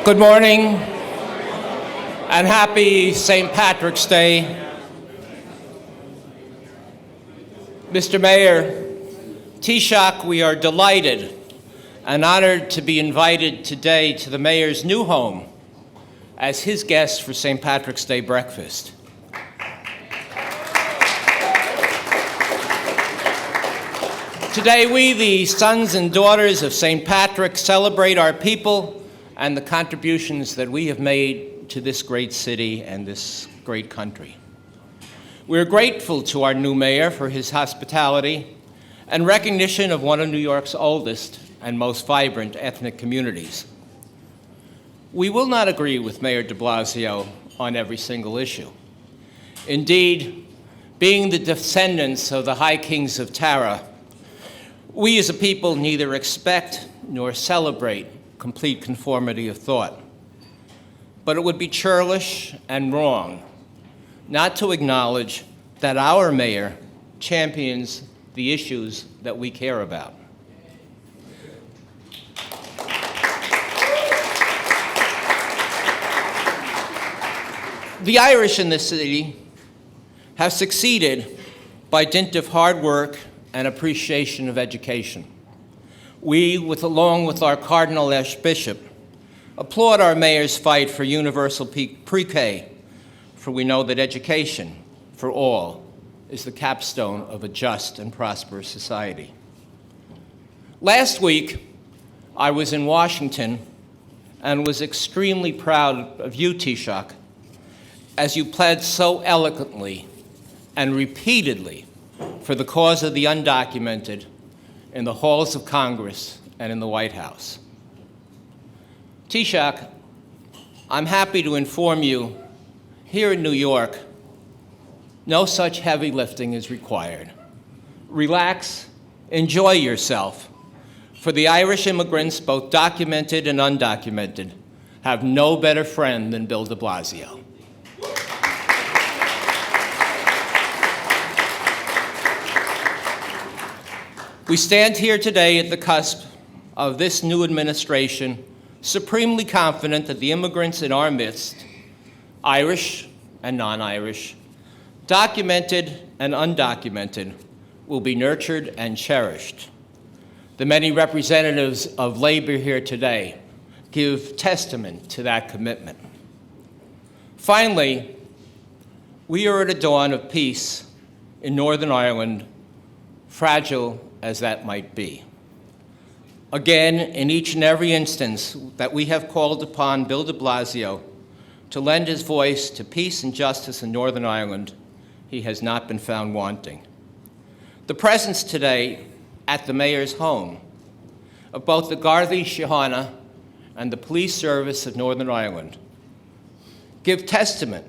Good morning and happy St. Patrick's Day. Mr. Mayor, Taoiseach, we are delighted and honored to be invited today to the Mayor's new home as his guest for St. Patrick's Day breakfast. Today, we, the sons and daughters of St. Patrick, celebrate our people and the contributions that we have made to this great city and this great country. We're grateful to our new mayor for his hospitality and recognition of one of New York's oldest and most vibrant ethnic communities. We will not agree with Mayor de Blasio on every single issue. Indeed, being the descendants of the High Kings of Tara, we as a people neither expect nor celebrate complete conformity of thought. But it would be churlish and wrong not to acknowledge that our mayor champions the issues that we care about. The Irish in this city have succeeded by dint of hard work and appreciation of education. We, along with our Cardinal Archbishop, applaud our mayor's fight for universal pre-K, for we know that education for all is the capstone of a just and prosperous society. Last week, I was in Washington and was extremely proud of you, Taoiseach, as you pled so eloquently and repeatedly for the cause of the undocumented in the halls of Congress and in the White House. Taoiseach, I'm happy to inform you, here in New York, no such heavy lifting is required. Relax, enjoy yourself, for the Irish immigrants, both documented and undocumented, have no better friend than Bill de Blasio. We stand here today at the cusp of this new administration, supremely confident that the immigrants in our midst, Irish and non-Irish, documented and undocumented, will be nurtured and cherished. The many representatives of labor here today give testament to that commitment. Finally, we are at a dawn of peace in Northern Ireland, fragile as that might be. Again, in each and every instance that we have called upon Bill de Blasio to lend his voice to peace and justice in Northern Ireland, he has not been found wanting. The presence today at the mayor's home of both the Gardaí Síochána and the Police Service of Northern Ireland give testament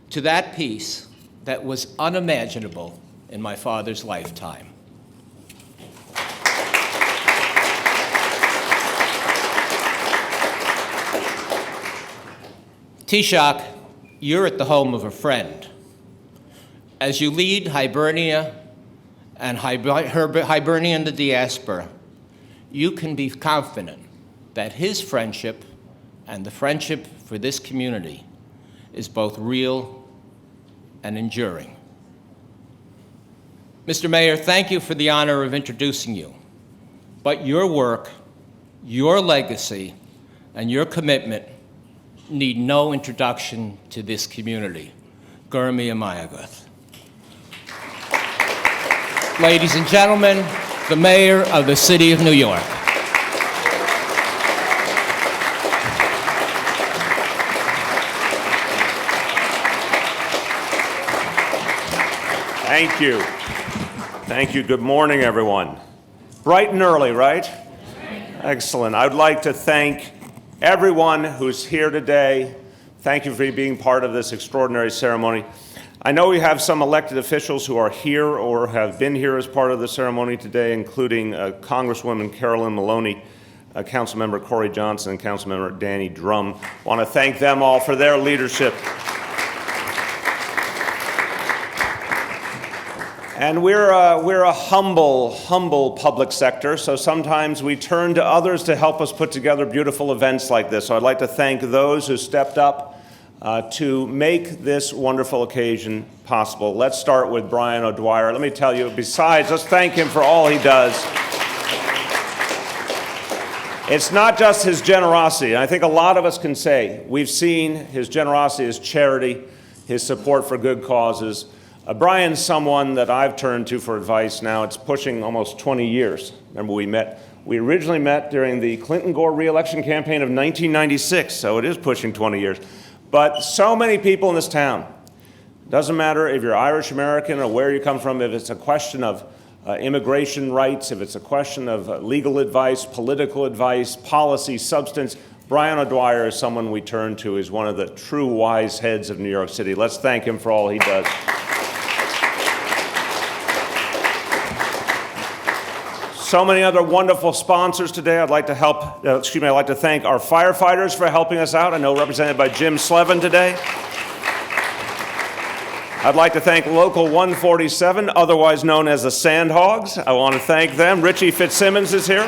to that peace that was unimaginable in my father's lifetime. Taoiseach, you're at the home of a friend. As you lead Hibernia and Hibernia in the diaspora, you can be confident that his friendship and the friendship for this community is both real and enduring. Mr. Mayor, thank you for the honor of introducing you, but your work, your legacy, and your commitment need no introduction to this community. Gurmi Amayagath. Ladies and gentlemen, the Mayor of the City of New York. Thank you. Thank you. Good morning, everyone. Bright and early, right? Excellent. I'd like to thank everyone who's here today. Thank you for being part of this extraordinary ceremony. I know we have some elected officials who are here or have been here as part of the ceremony today, including Congresswoman Carolyn Maloney, Councilmember Corey Johnson, and Councilmember Danny Drum. I want to thank them all for their leadership. And we're a humble public sector, so sometimes we turn to others to help us put together beautiful events like this. So I'd like to thank those who stepped up to make this wonderful occasion possible. Let's start with Brian O'Dwyer. Let me tell you, besides, let's thank him for all he does. It's not just his generosity. I think a lot of us can say we've seen his generosity, his charity, his support for good causes. Brian's someone that I've turned to for advice now. It's pushing almost 20 years. Remember, we originally met during the Clinton-Gore re-election campaign of 1996, so it is pushing 20 years. But so many people in this town, doesn't matter if you're Irish American or where you come from, if it's a question of immigration rights, if it's a question of legal advice, political advice, policy, substance, Brian O'Dwyer is someone we turn to as one of the true wise heads of New York City. Let's thank him for all he does. So many other wonderful sponsors today. I'd like to thank our firefighters for helping us out. I know represented by Jim Slevin today. I'd like to thank Local 147, otherwise known as the Sandhogs. I want to thank them. Richie Fitzsimmons is here.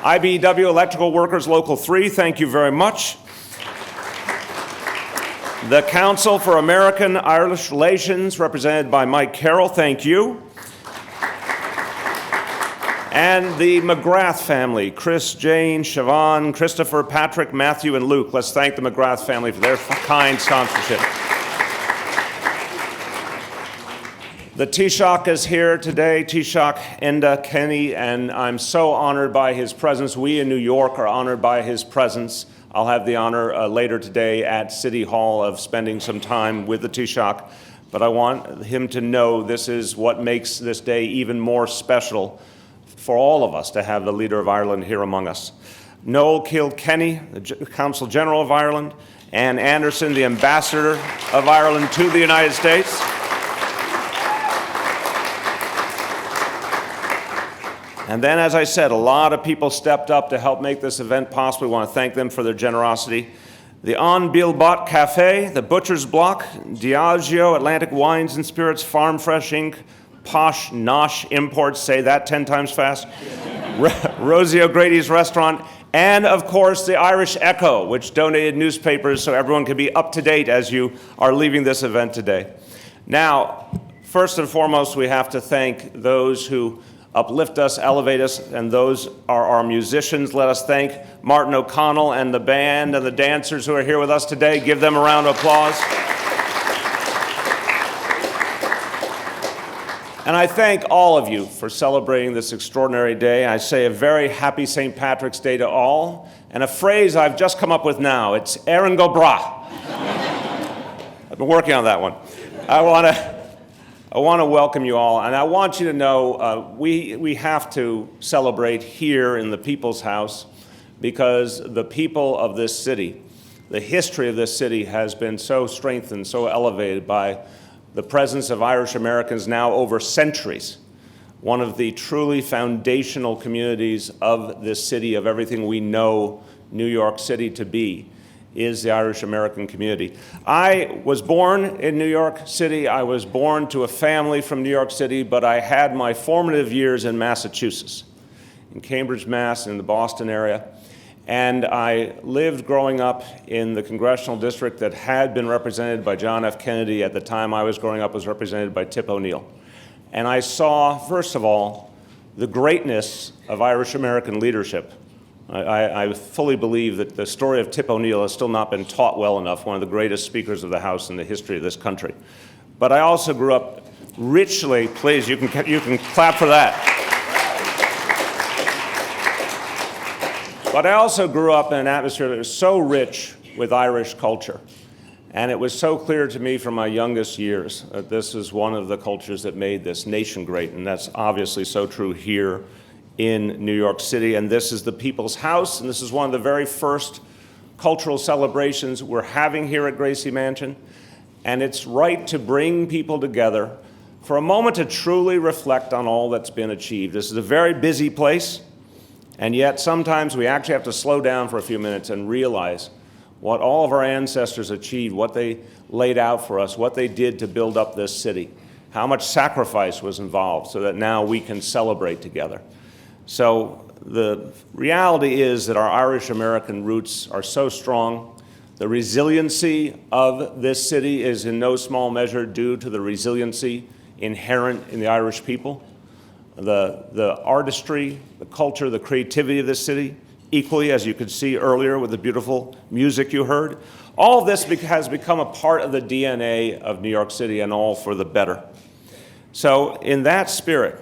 IBEW Electrical Workers Local 3, thank you very much. The Council for American-Irish Relations, represented by Mike Carroll, thank you. And the McGrath family, Chris, Jane, Siobhan, Christopher, Patrick, Matthew, and Luke. Let's thank the McGrath family for their kind sponsorship. The Taoiseach is here today, Taoiseach Enda Kenny, and I'm so honored by his presence. We in New York are honored by his presence. I'll have the honor later today at City Hall of spending some time with the Taoiseach, but I want him to know this is what makes this day even more special for all of us to have the leader of Ireland here among us. Noel Kilkenny, the Consul General of Ireland, Anne Anderson, the Ambassador of Ireland to the United States. And then, as I said, a lot of people stepped up to help make this event possible. We want to thank them for their generosity. The An Bilbot Cafe, the Butcher's Block, Diageo, Atlantic Wines and Spirits, Farm Fresh Inc., Posh Nosh Imports, say that 10 times fast, Rosie O'Grady's Restaurant, and of course the Irish Echo, which donated newspapers so everyone can be up to date as you are leaving this event today. Now, first and foremost, we have to thank those who uplift us, elevate us, and those are our musicians. Let us thank Martin O'Connell and the band and the dancers who are here with us today. Give them a round of applause. And I thank all of you for celebrating this extraordinary day. I say a very happy St. Patrick's Day to all. And a phrase I've just come up with now, it's Erin go bragh. I've been working on that one. I want to welcome you all, and I want you to know we have to celebrate here in the People's House because the people of this city, the history of this city has been so strengthened, so elevated by the presence of Irish Americans now over centuries. One of the truly foundational communities of this city, of everything we know New York City to be, is the Irish American community. I was born in New York City. I was born to a family from New York City, but I had my formative years in Massachusetts, in Cambridge, Mass, in the Boston area. And I lived growing up in the congressional district that had been represented by John F. Kennedy. At the time I was growing up, was represented by Tip O'Neill. And I saw, first of all, the greatness of Irish American leadership. I fully believe that the story of Tip O'Neill has still not been taught well enough, one of the greatest speakers of the House in the history of this country. But I also grew up richly, please, you can clap for that. But I also grew up in an atmosphere that was so rich with Irish culture. And it was so clear to me from my youngest years that this is one of the cultures that made this nation great. And that's obviously so true here in New York City. And this is the People's House. And this is one of the very first cultural celebrations we're having here at Gracie Mansion. And it's right to bring people together for a moment to truly reflect on all that's been achieved. This is a very busy place. And yet sometimes we actually have to slow down for a few minutes and realize what all of our ancestors achieved, what they laid out for us, what they did to build up this city, how much sacrifice was involved so that now we can celebrate together. So the reality is that our Irish-American roots are so strong. The resiliency of this city is in no small measure due to the resiliency inherent in the Irish people. The artistry, the culture, the creativity of this city, equally, as you could see earlier with the beautiful music you heard. All of this has become a part of the DNA of New York City, and all for the better. So in that spirit,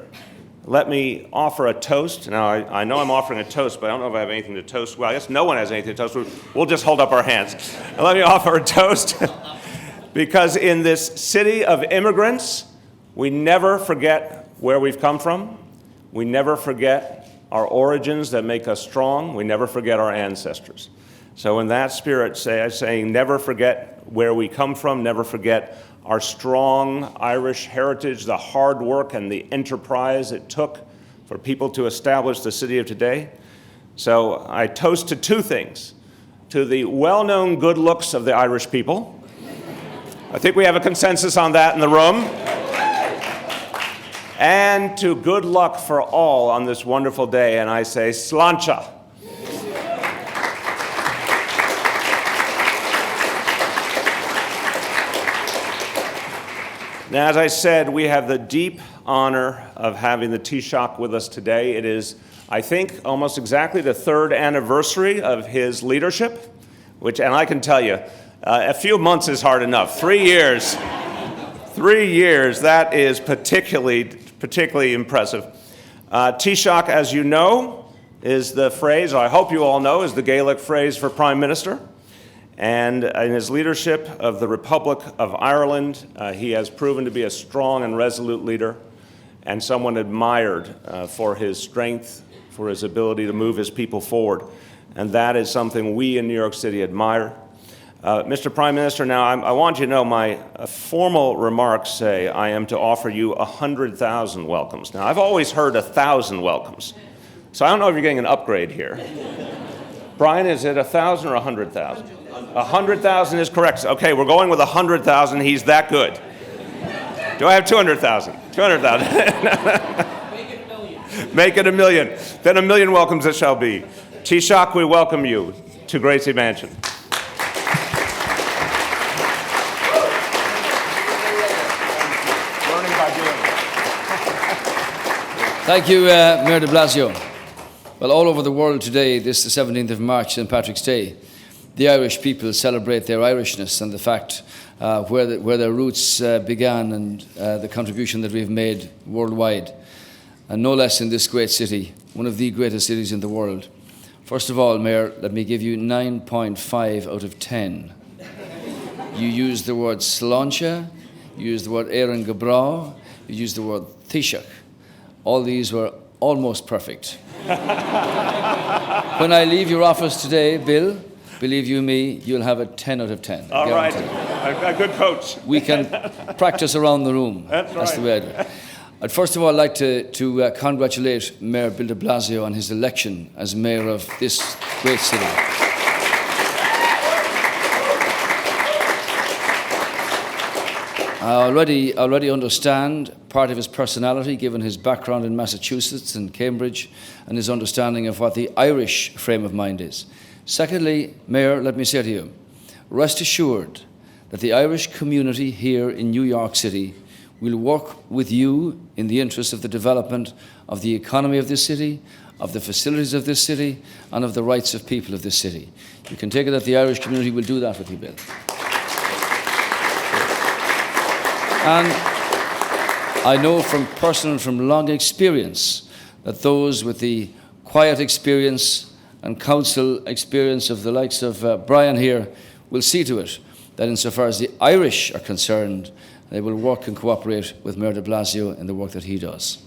let me offer a toast. Now, I know I'm offering a toast, but I don't know if I have anything to toast. Well, I guess no one has anything to toast. We'll just hold up our hands. And let me offer a toast, because in this city of immigrants, we never forget where we've come from. We never forget our origins that make us strong. We never forget our ancestors. So in that spirit, saying never forget where we come from, never forget our strong Irish heritage, the hard work and the enterprise it took for people to establish the city of today. So I toast to two things: to the well-known good looks of the Irish people. I think we have a consensus on that in the room. And to good luck for all on this wonderful day, and I say sláinte. Now, as I said, we have the deep honor of having the Taoiseach with us today. It is, I think, almost exactly the third anniversary of his leadership, and I can tell you, a few months is hard enough. 3 years. 3 years, that is particularly impressive. Taoiseach, as you know, is the phrase, I hope you all know, is the Gaelic phrase for Prime Minister. And in his leadership of the Republic of Ireland, he has proven to be a strong and resolute leader, and someone admired for his strength, for his ability to move his people forward. And that is something we in New York City admire. Mr. Prime Minister, now I want you to know my formal remarks say I am to offer you 100,000 welcomes. Now, I've always heard 1,000 welcomes, so I don't know if you're getting an upgrade here. Brian, is it 1,000 or 100,000? 100,000 is correct. Okay, we're going with 100,000. He's that good. Do I have 200,000? 200,000. Make it a million. Make it a million. Then a million welcomes it shall be. Taoiseach, we welcome you to Gracie Mansion. Thank you, Mayor de Blasio. Well, all over the world today, this the 17th of March, St. Patrick's Day, the Irish people celebrate their Irishness and the fact where their roots began, and the contribution that we've made worldwide. And no less in this great city, one of the greatest cities in the world. First of all, Mayor, let me give you 9.5 out of 10. You used the word sláinte, you used the word éireann go bragh, you used the word Taoiseach. All these were almost perfect. When I leave your office today, Bill, believe you me, you'll have a 10 out of 10. All right, a good coach. We can practice around the room. That's the way I do it. I'd first of all like to congratulate Mayor Bill de Blasio on his election as mayor of this great city. I already understand part of his personality, given his background in Massachusetts and Cambridge, and his understanding of what the Irish frame of mind is. Secondly, Mayor, let me say to you, rest assured that the Irish community here in New York City will work with you in the interest of the development of the economy of this city, of the facilities of this city, and of the rights of people of this city. You can take it that the Irish community will do that with you, Bill. And I know from personal, from long experience, that those with the quiet experience and council experience of the likes of Brian here will see to it that insofar as the Irish are concerned, they will work and cooperate with Mayor de Blasio in the work that he does.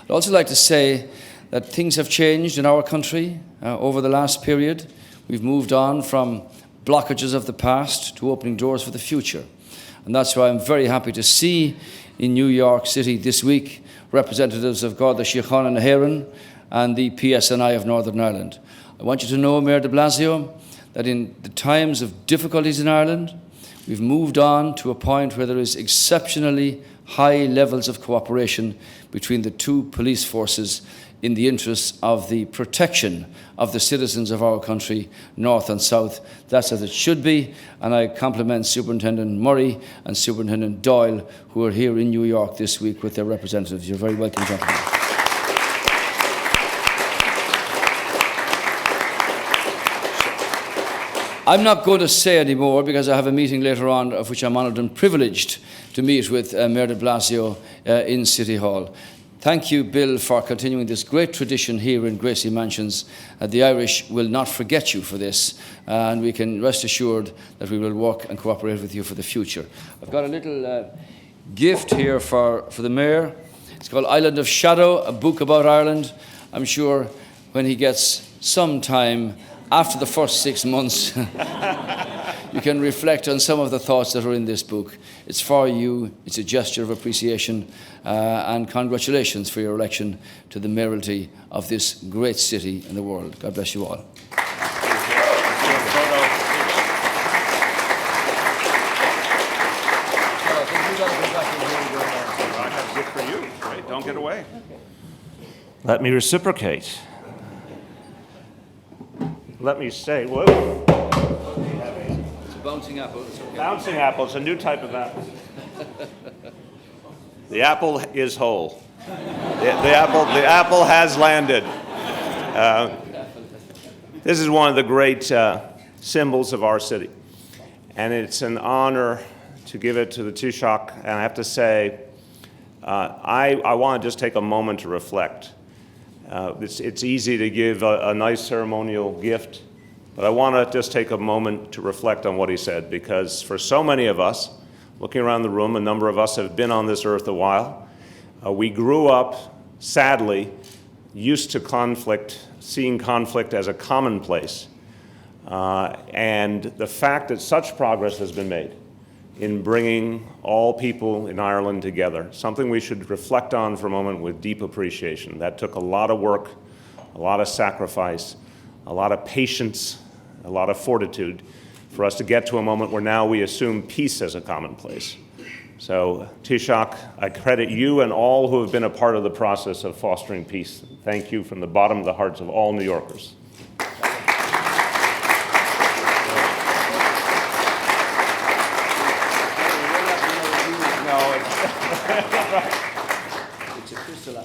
I'd also like to say that things have changed in our country over the last period. We've moved on from blockages of the past to opening doors for the future. And that's why I'm very happy to see in New York City this week representatives of Garda Síochána na hÉireann and the PSNI of Northern Ireland. I want you to know, Mayor de Blasio, that in the times of difficulties in Ireland, we've moved on to a point where there is exceptionally high levels of cooperation between the two police forces in the interests of the protection of the citizens of our country, north and south. That's as it should be, and I compliment Superintendent Murray and Superintendent Doyle, who are here in New York this week with their representatives. You're very welcome, gentlemen. I'm not going to say any more because I have a meeting later on of which I'm honoured and privileged to meet with Mayor de Blasio in City Hall. Thank you, Bill, for continuing this great tradition here in Gracie Mansions. The Irish will not forget you for this, and we can rest assured that we will work and cooperate with you for the future. I've got a little gift here for the Mayor. It's called Island of Shadow, a book about Ireland. I'm sure when he gets some time after the first 6 months, you can reflect on some of the thoughts that are in this book. It's for you. It's a gesture of appreciation and congratulations for your election to the mayoralty of this great city in the world. God bless you all. I have a gift for you. Right? Don't get away. Let me reciprocate. Let me say, whoa. It's a bouncing apple. It's okay. Bouncing apple, it's a new type of apple. The apple is whole. The apple has landed. This is one of the great symbols of our city. And it's an honor to give it to the Taoiseach. And I have to say, I want to just take a moment to reflect. It's easy to give a nice ceremonial gift, but I want to just take a moment to reflect on what he said, because for so many of us, looking around the room, a number of us have been on this earth a while. We grew up, sadly, used to conflict, seeing conflict as a commonplace. And the fact that such progress has been made in bringing all people in Ireland together, something we should reflect on for a moment with deep appreciation. That took a lot of work, a lot of sacrifice, a lot of patience, a lot of fortitude for us to get to a moment where now we assume peace as a commonplace. So, Taoiseach, I credit you and all who have been a part of the process of fostering peace. Thank you from the bottom of the hearts of all New Yorkers.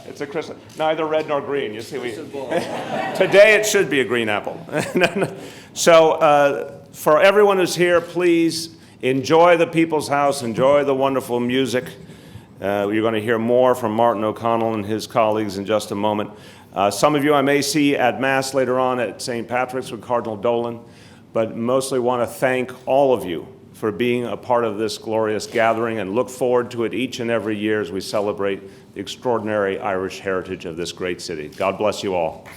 It's a crystal, neither red nor green. You see, today it should be a green apple. So, for everyone who's here, please enjoy the People's House, enjoy the wonderful music. You're going to hear more from Martin O'Connell and his colleagues in just a moment. Some of you I may see at Mass later on at St. Patrick's with Cardinal Dolan, but mostly want to thank all of you for being a part of this glorious gathering, and look forward to it each and every year as we celebrate the extraordinary Irish heritage of this great city. God bless you all.